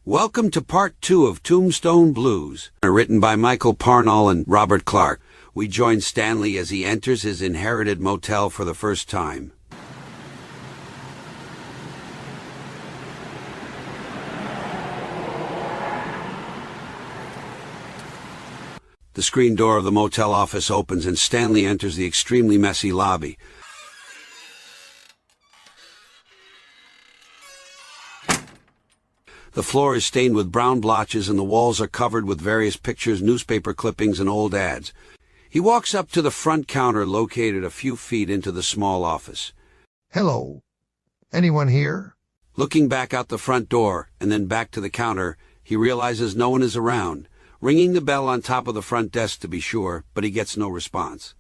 Welcome to Part 2 of Tombstone Blues, written by Michael Parnall and Robert Clark. We join Stanley as he enters his inherited motel for the first time. The screen door of the motel office opens and Stanley enters the extremely messy lobby. The floor is stained with brown blotches and the walls are covered with various pictures, newspaper clippings, and old ads. He walks up to the front counter located a few feet into the small office. Hello. Anyone here? Looking back out the front door and then back to the counter, he realizes no one is around, ringing the bell on top of the front desk to be sure, but he gets no response.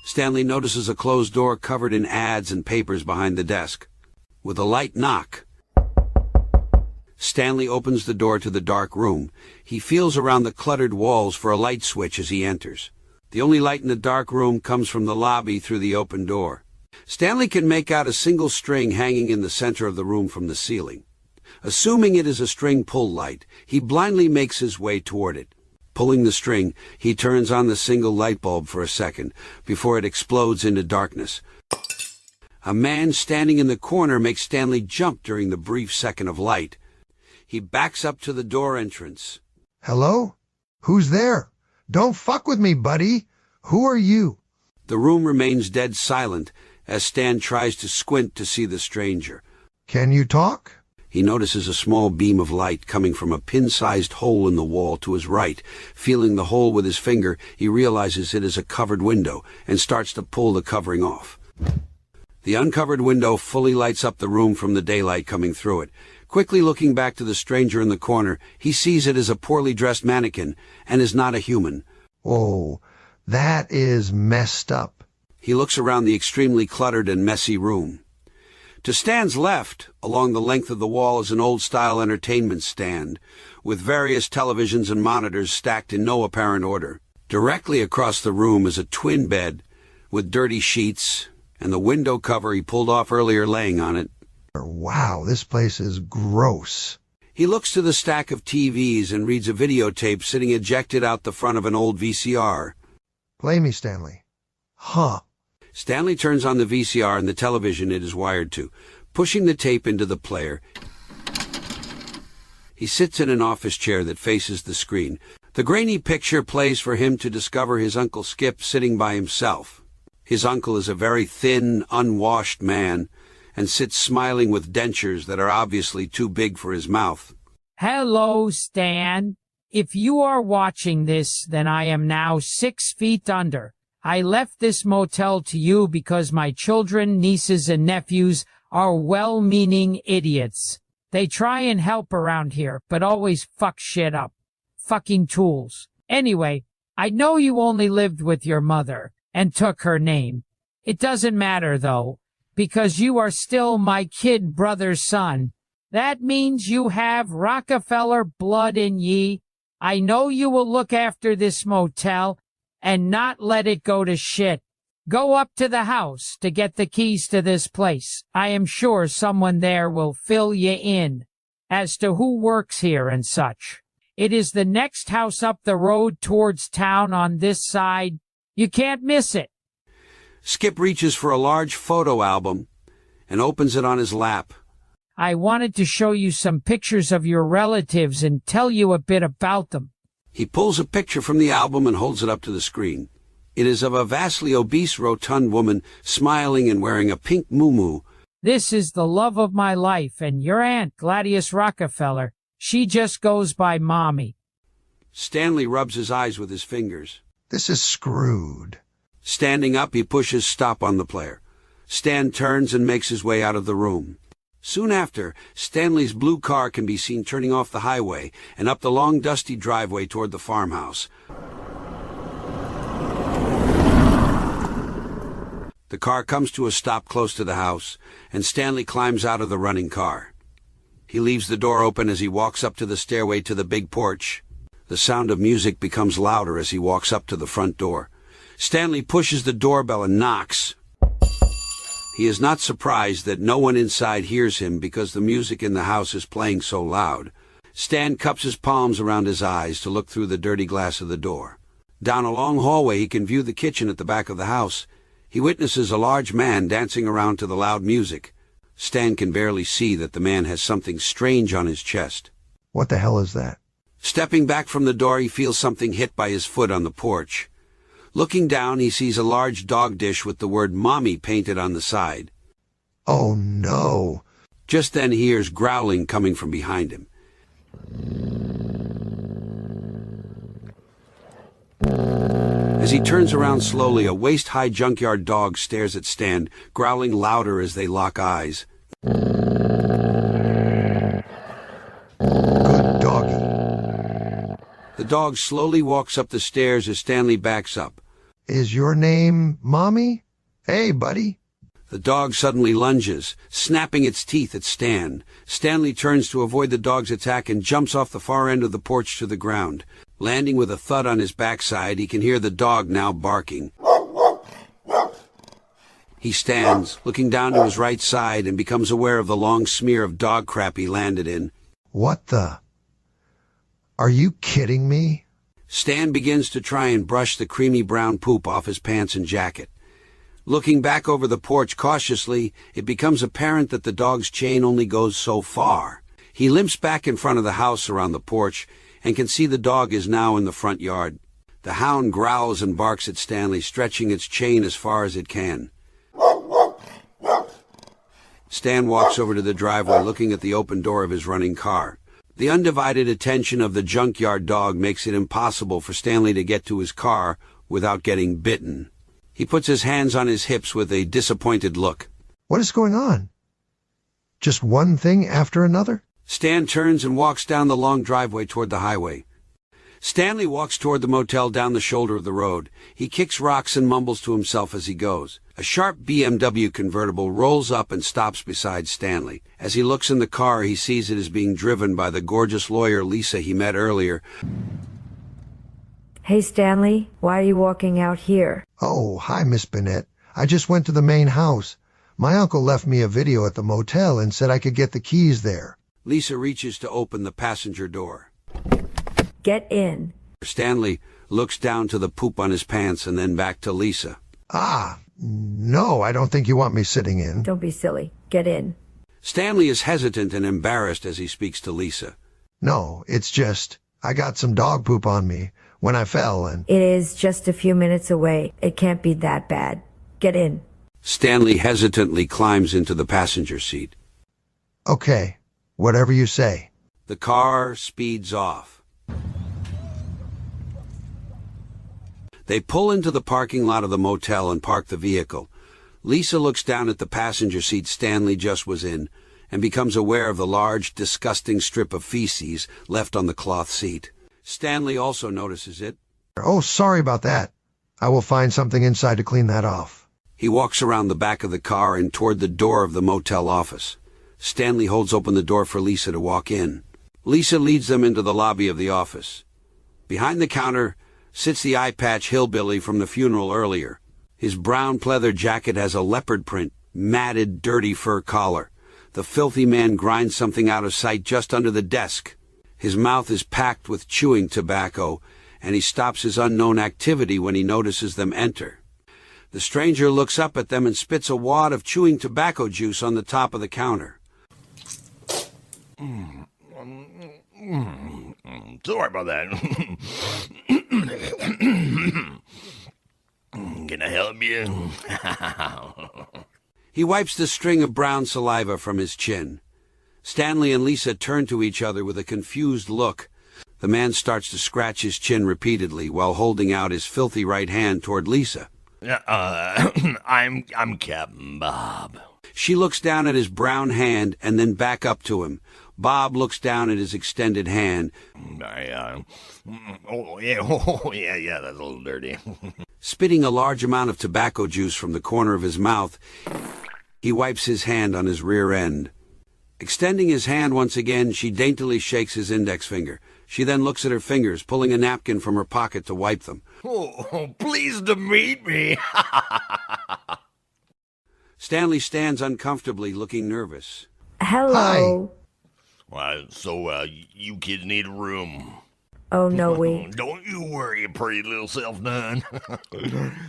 Stanley notices a closed door covered in ads and papers behind the desk. With a light knock, Stanley opens the door to the dark room. He feels around the cluttered walls for a light switch as he enters. The only light in the dark room comes from the lobby through the open door. Stanley can make out a single string hanging in the center of the room from the ceiling. Assuming it is a string pull light, he blindly makes his way toward it. Pulling the string, he turns on the single light bulb for a second before it explodes into darkness. A man standing in the corner makes Stanley jump during the brief second of light. He backs up to the door entrance. Hello? Who's there? Don't fuck with me, buddy. Who are you? The room remains dead silent as Stan tries to squint to see the stranger. Can you talk? He notices a small beam of light coming from a pin-sized hole in the wall to his right. Feeling the hole with his finger, he realizes it is a covered window and starts to pull the covering off. The uncovered window fully lights up the room from the daylight coming through it. Quickly looking back to the stranger in the corner, he sees it as a poorly dressed mannequin and is not a human. Oh, that is messed up. He looks around the extremely cluttered and messy room. To Stan's left, along the length of the wall, is an old-style entertainment stand, with various televisions and monitors stacked in no apparent order. Directly across the room is a twin bed with dirty sheets and the window cover he pulled off earlier laying on it. Wow, this place is gross. He looks to the stack of TVs and reads a videotape sitting ejected out the front of an old VCR. Play me, Stanley. Huh. Stanley turns on the VCR and the television it is wired to, pushing the tape into the player. He sits in an office chair that faces the screen. The grainy picture plays for him to discover his Uncle Skipp sitting by himself. His uncle is a very thin, unwashed man, and sits smiling with dentures that are obviously too big for his mouth. Hello, Stan. If you are watching this, then I am now 6 feet under. I left this motel to you because my children, nieces, and nephews are well-meaning idiots. They try and help around here, but always fuck shit up. Fucking tools. Anyway, I know you only lived with your mother and took her name. It doesn't matter, though, because you are still my kid brother's son. That means you have Rockefeller blood in ye. I know you will look after this motel and not let it go to shit. Go up to the house to get the keys to this place. I am sure someone there will fill ye in as to who works here and such. It is the next house up the road towards town on this side. You can't miss it. Skipp reaches for a large photo album and opens it on his lap. I wanted to show you some pictures of your relatives and tell you a bit about them. He pulls a picture from the album and holds it up to the screen. It is of a vastly obese, rotund woman, smiling and wearing a pink muumuu. This is the love of my life, and your aunt, Gladys Rockefeller. She just goes by Mommy. Stanley rubs his eyes with his fingers. This is screwed. Standing up, he pushes stop on the player. Stan turns and makes his way out of the room. Soon after, Stanley's blue car can be seen turning off the highway and up the long, dusty driveway toward the farmhouse. The car comes to a stop close to the house, and Stanley climbs out of the running car. He leaves the door open as he walks up to the stairway to the big porch. The sound of music becomes louder as he walks up to the front door. Stanley pushes the doorbell and knocks. He is not surprised that no one inside hears him because the music in the house is playing so loud. Stan cups his palms around his eyes to look through the dirty glass of the door. Down a long hallway he can view the kitchen at the back of the house. He witnesses a large man dancing around to the loud music. Stan can barely see that the man has something strange on his chest. What the hell is that? Stepping back from the door, he feels something hit by his foot on the porch. Looking down, he sees a large dog dish with the word Mommy painted on the side. Oh no! Just then he hears growling coming from behind him. As he turns around slowly, a waist-high junkyard dog stares at Stan, growling louder as they lock eyes. Good doggy. The dog slowly walks up the stairs as Stanley backs up. Is your name Mommy? Hey, buddy. The dog suddenly lunges, snapping its teeth at Stan. Stanley turns to avoid the dog's attack and jumps off the far end of the porch to the ground. Landing with a thud on his backside, he can hear the dog now barking. He stands, looking down to his right side, and becomes aware of the long smear of dog crap he landed in. What the? Are you kidding me? Stan begins to try and brush the creamy brown poop off his pants and jacket. Looking back over the porch cautiously, it becomes apparent that the dog's chain only goes so far. He limps back in front of the house around the porch and can see the dog is now in the front yard. The hound growls and barks at Stanley, stretching its chain as far as it can. Stan walks over to the driveway, looking at the open door of his running car. The undivided attention of the junkyard dog makes it impossible for Stanley to get to his car without getting bitten. He puts his hands on his hips with a disappointed look. What is going on? Just one thing after another? Stan turns and walks down the long driveway toward the highway. Stanley walks toward the motel down the shoulder of the road. He kicks rocks and mumbles to himself as he goes. A sharp BMW convertible rolls up and stops beside Stanley. As he looks in the car, he sees it is being driven by the gorgeous lawyer Lisa he met earlier. Hey, Stanley, why are you walking out here? Oh, hi, Miss Bennette. I just went to the main house. My uncle left me a video at the motel and said I could get the keys there. Lisa reaches to open the passenger door. Get in. Stanley looks down to the poop on his pants and then back to Lisa. No, I don't think you want me sitting in. Don't be silly. Get in. Stanley is hesitant and embarrassed as he speaks to Lisa. No, it's just, I got some dog poop on me when I fell and... It is just a few minutes away. It can't be that bad. Get in. Stanley hesitantly climbs into the passenger seat. Okay, whatever you say. The car speeds off. They pull into the parking lot of the motel and park the vehicle. Lisa looks down at the passenger seat Stanley just was in and becomes aware of the large, disgusting strip of feces left on the cloth seat. Stanley also notices it. Oh, sorry about that. I will find something inside to clean that off. He walks around the back of the car and toward the door of the motel office. Stanley holds open the door for Lisa to walk in. Lisa leads them into the lobby of the office. Behind the counter sits the eye-patch hillbilly from the funeral earlier. His brown pleather jacket has a leopard print, matted, dirty fur collar. The filthy man grinds something out of sight just under the desk. His mouth is packed with chewing tobacco, and he stops his unknown activity when he notices them enter. The stranger looks up at them and spits a wad of chewing tobacco juice on the top of the counter. Sorry about that. Can I help you? He wipes the string of brown saliva from his chin. Stanley and Lisa turn to each other with a confused look. The man starts to scratch his chin repeatedly while holding out his filthy right hand toward Lisa. I'm Captain Bob. She looks down at his brown hand and then back up to him. Bob looks down at his extended hand. Yeah, that's a little dirty. Spitting a large amount of tobacco juice from the corner of his mouth, he wipes his hand on his rear end. Extending his hand once again, she daintily shakes his index finger. She then looks at her fingers, pulling a napkin from her pocket to wipe them. Oh, pleased to meet me. Stanley stands uncomfortably, looking nervous. Hello. Well, so, you kids need a room. Oh, no, we. Don't you worry, pretty little self, none.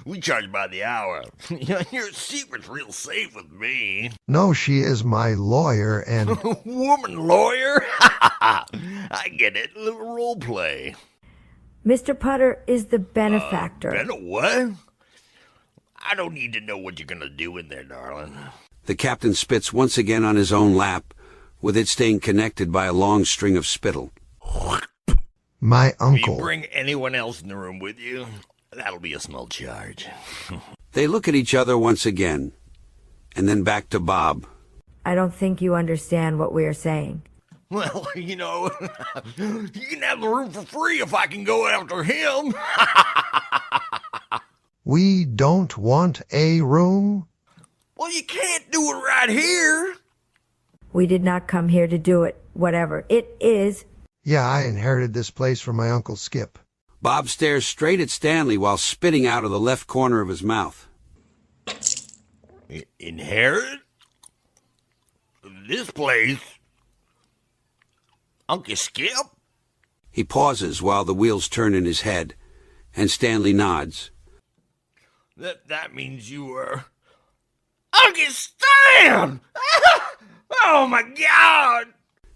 We charge by the hour. Your secret's real safe with me. No, she is my lawyer and... Woman lawyer? I get it. A little role play. Mr. Peuter is the benefactor. Bennette, what? I don't need to know what you're gonna do in there, darling. The captain spits once again on his own lap, with it staying connected by a long string of spittle. My Will you uncle. bring anyone else in the room with you? That'll be a small charge. They look at each other once again, and then back to Bob. I don't think you understand what we are saying. Well, you know, you can have the room for free if I can go after him. We don't want a room? Well, you can't do it right here. We did not come here to do it, whatever it is. Yeah, I inherited this place from my Uncle Skipp. Bob stares straight at Stanley while spitting out of the left corner of his mouth. Inherit? This place? Uncle Skipp? He pauses while the wheels turn in his head, and Stanley nods. That means you were... Uncle Stan! Oh, my God!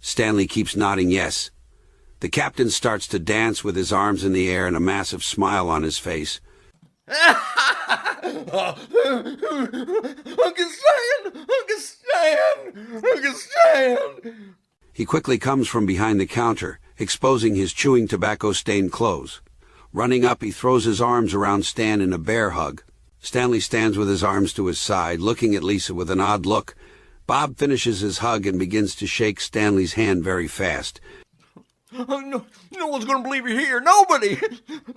Stanley keeps nodding yes. The captain starts to dance with his arms in the air and a massive smile on his face. Uncle Stan! Uncle Stan! Uncle Stan! He quickly comes from behind the counter, exposing his chewing tobacco-stained clothes. Running up, he throws his arms around Stan in a bear hug. Stanley stands with his arms to his side, looking at Lisa with an odd look. Bob finishes his hug and begins to shake Stanley's hand very fast. No one's going to believe you're here. Nobody.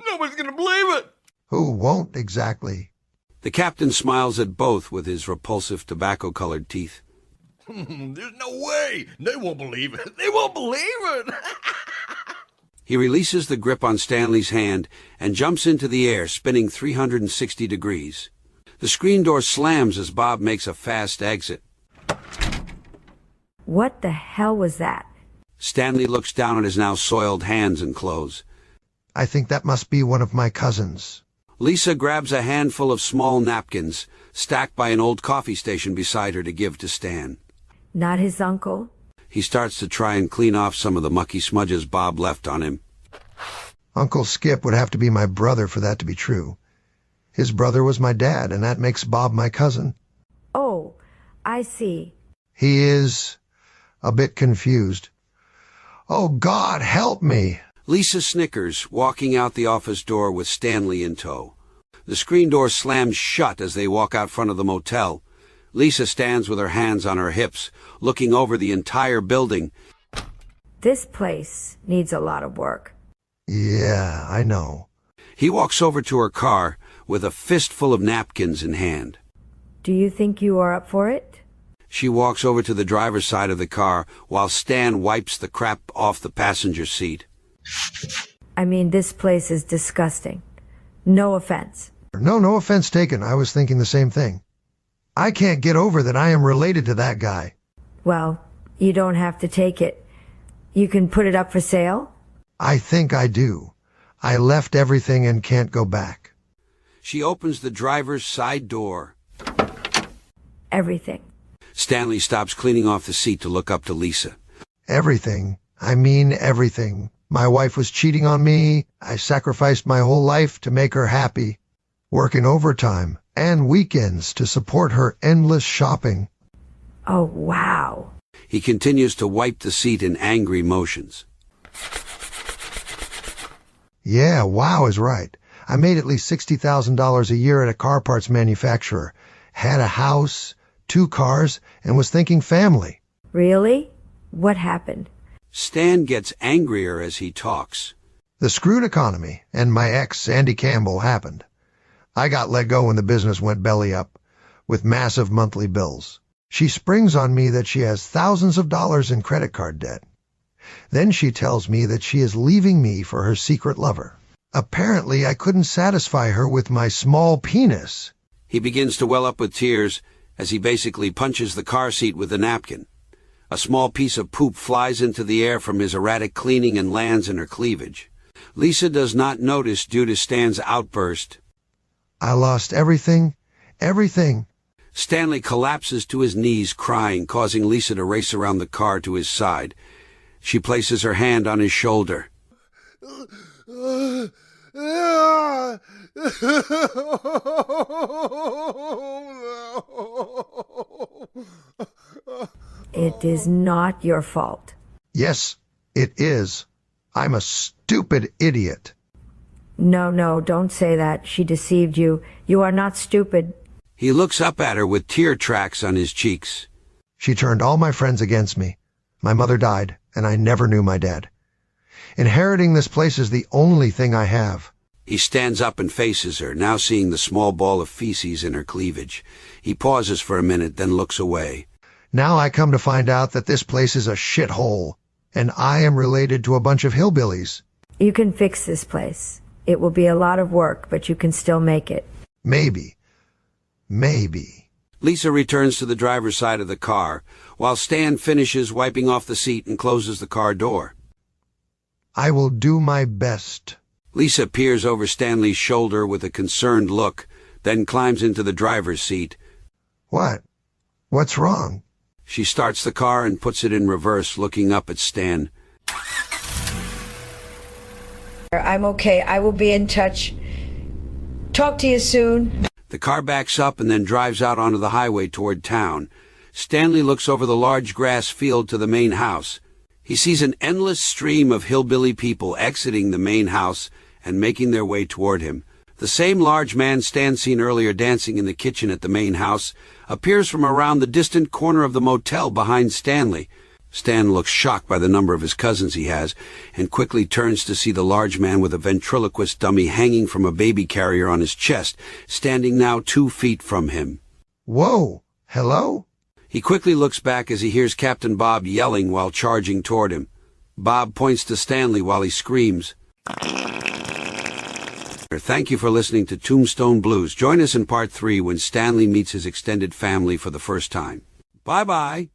Nobody's going to believe it. Who won't exactly? The captain smiles at both with his repulsive tobacco-colored teeth. There's no way. They won't believe it. They won't believe it. He releases the grip on Stanley's hand and jumps into the air, spinning 360 degrees. The screen door slams as Bob makes a fast exit. What the hell was that? Stanley looks down at his now soiled hands and clothes. I think that must be one of my cousins. Lisa grabs a handful of small napkins, stacked by an old coffee station beside her, to give to Stan. Not his uncle? He starts to try and clean off some of the mucky smudges Bob left on him. Uncle Skipp would have to be my brother for that to be true. His brother was my dad, and that makes Bob my cousin. Oh, I see. He is a bit confused. Oh, God, help me! Lisa snickers, walking out the office door with Stanley in tow. The screen door slams shut as they walk out front of the motel. Lisa stands with her hands on her hips, looking over the entire building. This place needs a lot of work. Yeah, I know. He walks over to her car with a fistful of napkins in hand. Do you think you are up for it? She walks over to the driver's side of the car while Stan wipes the crap off the passenger seat. I mean, this place is disgusting. No offense. No offense taken. I was thinking the same thing. I can't get over that I am related to that guy. Well, you don't have to take it. You can put it up for sale? I think I do. I left everything and can't go back. She opens the driver's side door. Everything. Stanley stops cleaning off the seat to look up to Lisa. Everything. I mean everything. My wife was cheating on me. I sacrificed my whole life to make her happy, working overtime and weekends to support her endless shopping. Oh, wow. He continues to wipe the seat in angry motions. Yeah, wow is right. I made at least $60,000 a year at a car parts manufacturer, had a house, 2 cars, and was thinking family. Really? What happened? Stan gets angrier as he talks. The screwed economy and my ex, Sandy Campbell, happened. I got let go when the business went belly up, with massive monthly bills. She springs on me that she has thousands of dollars in credit card debt. Then she tells me that she is leaving me for her secret lover. Apparently, I couldn't satisfy her with my small penis. He begins to well up with tears as he basically punches the car seat with a napkin. A small piece of poop flies into the air from his erratic cleaning and lands in her cleavage. Lisa does not notice due to Stan's outburst. I lost everything, everything. Stanley collapses to his knees crying, causing Lisa to race around the car to his side. She places her hand on his shoulder. It is not your fault. Yes, it is. I'm a stupid idiot. No, don't say that. She deceived you. You are not stupid. He looks up at her with tear tracks on his cheeks. She turned all my friends against me. My mother died, and I never knew my dad. Inheriting this place is the only thing I have. He stands up and faces her, now seeing the small ball of feces in her cleavage. He pauses for a minute, then looks away. Now I come to find out that this place is a shithole, and I am related to a bunch of hillbillies. You can fix this place. It will be a lot of work, but you can still make it. Maybe. Lisa returns to the driver's side of the car, while Stan finishes wiping off the seat and closes the car door. I will do my best. Lisa peers over Stanley's shoulder with a concerned look, then climbs into the driver's seat. What? What's wrong? She starts the car and puts it in reverse, looking up at Stan. I'm okay. I will be in touch. Talk to you soon. The car backs up and then drives out onto the highway toward town. Stanley looks over the large grass field to the main house. He sees an endless stream of hillbilly people exiting the main house and making their way toward him. The same large man Stan seen earlier dancing in the kitchen at the main house appears from around the distant corner of the motel behind Stanley. Stan looks shocked by the number of his cousins he has and quickly turns to see the large man with a ventriloquist dummy hanging from a baby carrier on his chest, standing now 2 feet from him. Whoa! Hello? He quickly looks back as he hears Captain Bob yelling while charging toward him. Bob points to Stanley while he screams. Thank you for listening to Tombstone Blues. Join us in part 3 when Stanley meets his extended family for the first time. Bye-bye.